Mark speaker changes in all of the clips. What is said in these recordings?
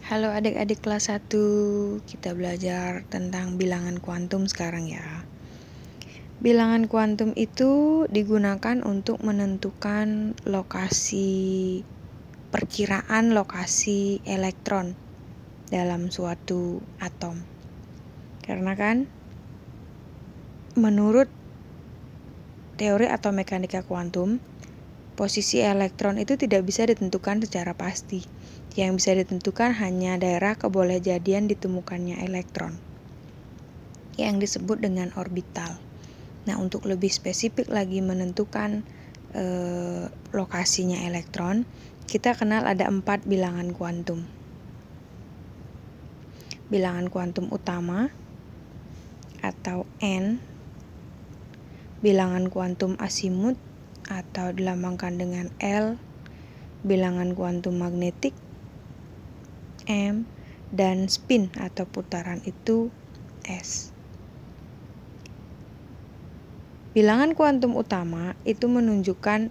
Speaker 1: Halo adik-adik kelas 1, kita belajar tentang bilangan kuantum sekarang ya. Bilangan kuantum itu digunakan untuk menentukan perkiraan lokasi elektron dalam suatu atom. Karena kan menurut teori atau mekanika kuantum, posisi elektron itu tidak bisa ditentukan secara pasti. Yang bisa ditentukan hanya daerah kebolehjadian ditemukannya elektron, yang disebut dengan orbital. Nah, untuk lebih spesifik lagi menentukan lokasinya elektron, kita kenal ada 4 bilangan kuantum. Bilangan kuantum utama atau N, bilangan kuantum asimut atau dilambangkan dengan L, bilangan kuantum magnetik M, dan spin atau putaran itu S. Bilangan kuantum utama itu menunjukkan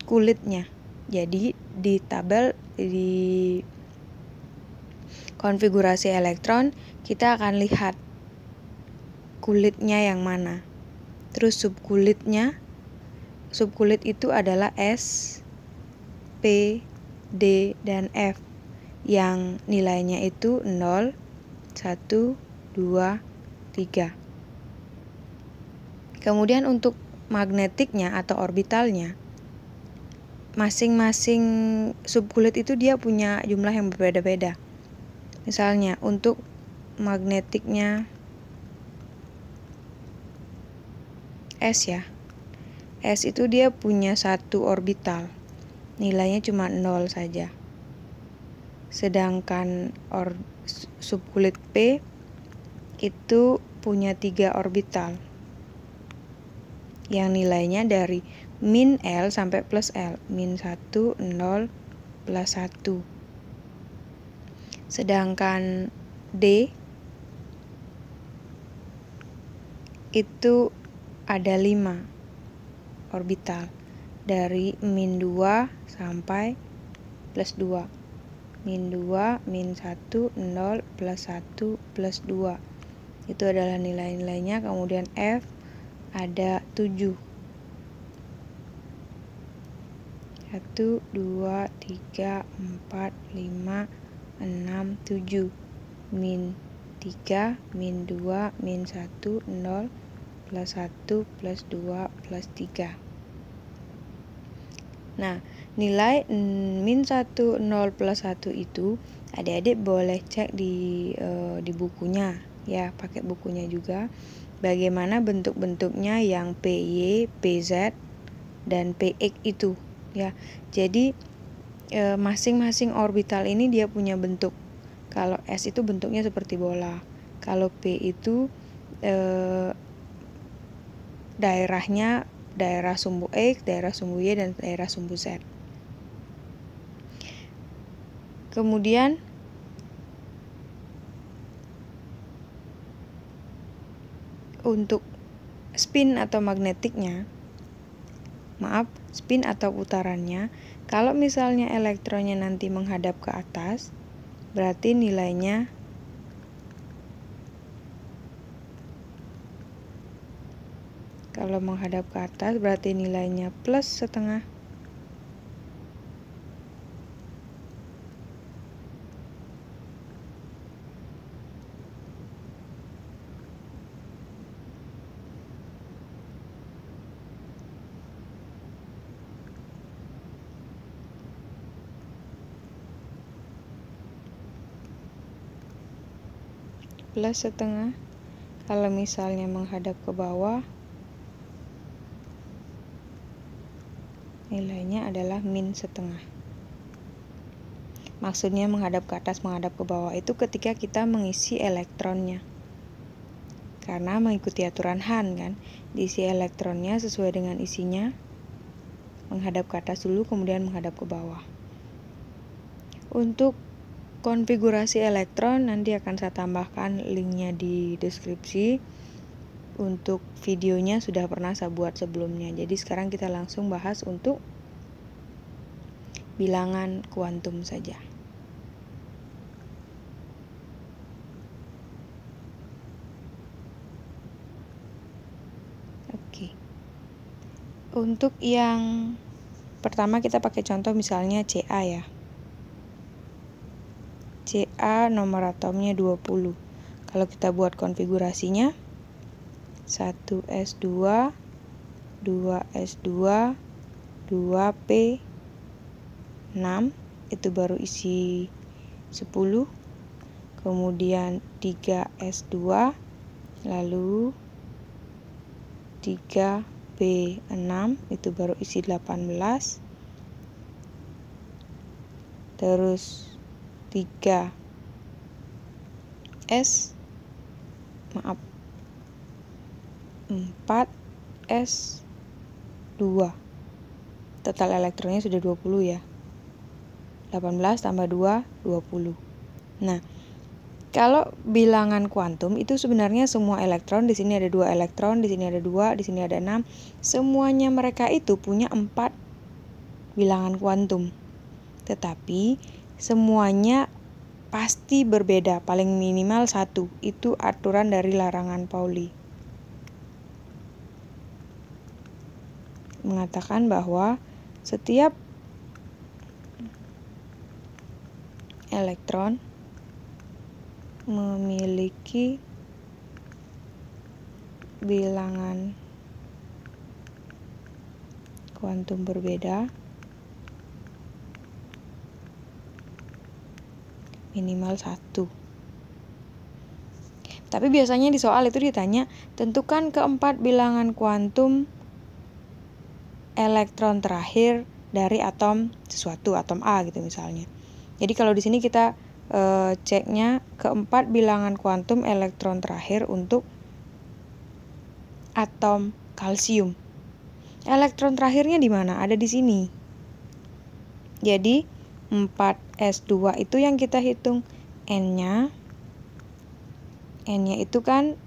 Speaker 1: kulitnya. Jadi di tabel di konfigurasi elektron kita akan lihat kulitnya yang mana. Terus subkulit itu adalah S, P, D, dan F yang nilainya itu 0, 1, 2, 3. Kemudian untuk magnetiknya atau orbitalnya, masing-masing subkulit itu dia punya jumlah yang berbeda-beda. Misalnya untuk magnetiknya S ya. S itu dia punya 1 orbital. Nilainya cuma 0 saja. Sedangkan subkulit P itu punya 3 orbital yang nilainya dari min L sampai plus L, min 1, 0, plus 1. Sedangkan D itu ada 5 orbital, dari min 2 sampai plus 2. Min 2, min 1, 0, plus 1, plus 2. Itu adalah nilai-nilainya. Kemudian F ada 7. 1, 2, 3, 4, 5, 6, 7. Min 3, min 2, min 1, 0, plus 1, plus 2, plus 3. Nah, nilai min 1, 0, plus 1 itu adik-adik boleh cek di bukunya ya, pakai bukunya juga. Bagaimana bentuk-bentuknya yang PY, PZ, dan PX itu ya. Jadi masing-masing orbital ini dia punya bentuk. Kalau S itu bentuknya seperti bola. Kalau P itu daerahnya daerah sumbu X, daerah sumbu Y, dan daerah sumbu Z. Kemudian untuk spin atau spin atau putarannya, kalau misalnya elektronnya nanti menghadap ke atas, berarti nilainya kalau menghadap ke atas berarti nilainya plus setengah. Plus setengah. Kalau misalnya menghadap ke bawah, nilainya adalah min setengah. Maksudnya menghadap ke atas, menghadap ke bawah itu ketika kita mengisi elektronnya. Karena mengikuti aturan Han kan, diisi elektronnya sesuai dengan isinya, menghadap ke atas dulu kemudian menghadap ke bawah. Untuk konfigurasi elektron nanti akan saya tambahkan linknya di deskripsi. Untuk videonya sudah pernah saya buat sebelumnya. Jadi sekarang kita langsung bahas untuk bilangan kuantum saja. Untuk yang pertama kita pakai contoh misalnya Ca ya. Ca nomor atomnya 20. Kalau kita buat konfigurasinya 1s2, 2s2, 2p6 itu baru isi 10. Kemudian 3s2, lalu 3p6 itu baru isi 18. Terus 4s2. Total elektronnya sudah 20 ya. 18 tambah 2, 20. Nah, kalau bilangan kuantum itu sebenarnya semua elektron, di sini ada 2 elektron, di sini ada 2, di sini ada 6. Semuanya mereka itu punya 4 bilangan kuantum. Tetapi semuanya pasti berbeda, paling minimal 1. Itu aturan dari larangan Pauli. Mengatakan bahwa setiap elektron memiliki bilangan kuantum berbeda minimal 1. Tapi biasanya di soal itu ditanya, tentukan keempat bilangan kuantum elektron terakhir dari atom sesuatu, atom A gitu misalnya. Jadi kalau di sini kita ceknya keempat bilangan kuantum elektron terakhir untuk atom kalsium. Elektron terakhirnya di mana? Ada di sini. Jadi 4s2 itu yang kita hitung N-nya. N-nya itu kan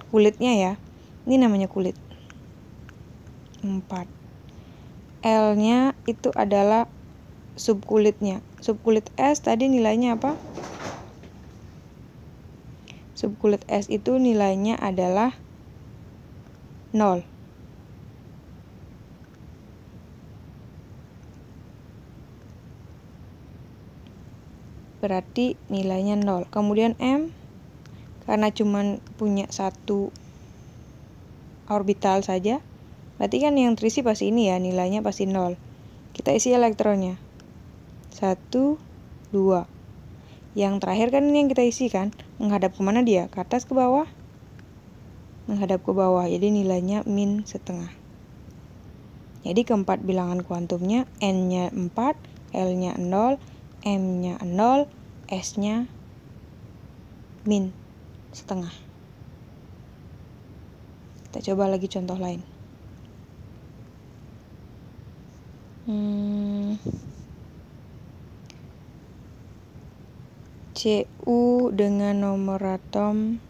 Speaker 1: kulitnya ya. Ini namanya kulit. 4. L-nya itu adalah subkulitnya. Subkulit S tadi nilainya apa? Subkulit S itu nilainya adalah 0. Berarti nilainya 0. Kemudian M, karena cuman punya 1 orbital saja, berarti kan yang terisi pasti ini ya, nilainya pasti 0. Kita isi elektronnya. 1, 2. Yang terakhir kan ini yang kita isi kan, menghadap kemana dia? Ke atas, ke bawah? Menghadap ke bawah, jadi nilainya -1/2. Jadi keempat bilangan kuantumnya N-nya 4, L-nya 0, M-nya 0, S-nya -1/2. Kita coba lagi contoh lain. Cu dengan nomor atom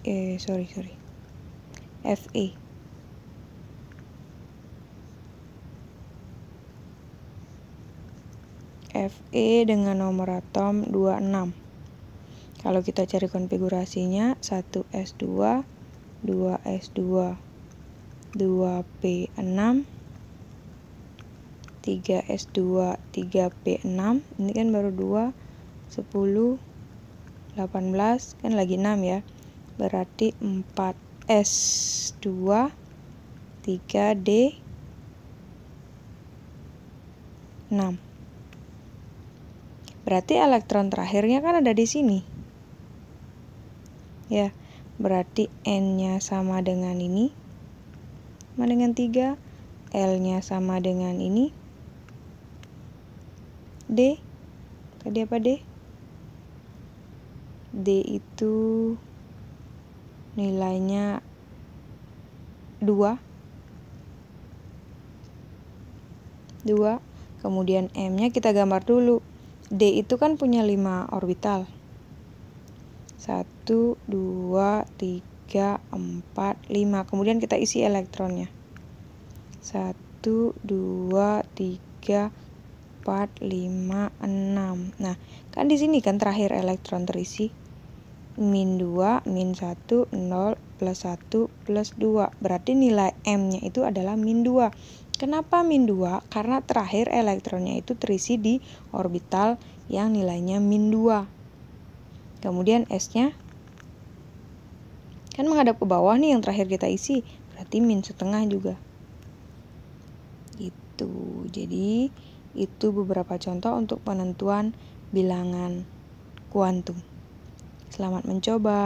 Speaker 1: Fe. Fe dengan nomor atom 26. Kalau kita cari konfigurasinya 1s2, 2s2, 2p6, 3s2, 3p6. Ini kan baru 2, 10, 18, kan lagi 6 ya. Berarti 4s2, 3d6. Berarti elektron terakhirnya kan ada di sini. Ya, berarti N-nya sama dengan ini. Sama dengan 3. L-nya sama dengan ini. D. Tadi apa D? D itu nilainya 2. Kemudian M-nya kita gambar dulu. D itu kan punya 5 orbital. 1, 2, 3, 4, 5. Kemudian kita isi elektronnya. 1, 2, 3, 4, 5, 6. Nah, kan di sini kan terakhir elektron terisi. min 2, min 1, 0, plus 1, plus 2. Berarti nilai M-nya itu adalah min 2. Kenapa min 2? Karena terakhir elektronnya itu terisi di orbital yang nilainya min 2. Kemudian S-nya kan menghadap ke bawah nih yang terakhir kita isi. Berarti min setengah juga. Gitu. Jadi itu beberapa contoh untuk penentuan bilangan kuantum. Selamat mencoba.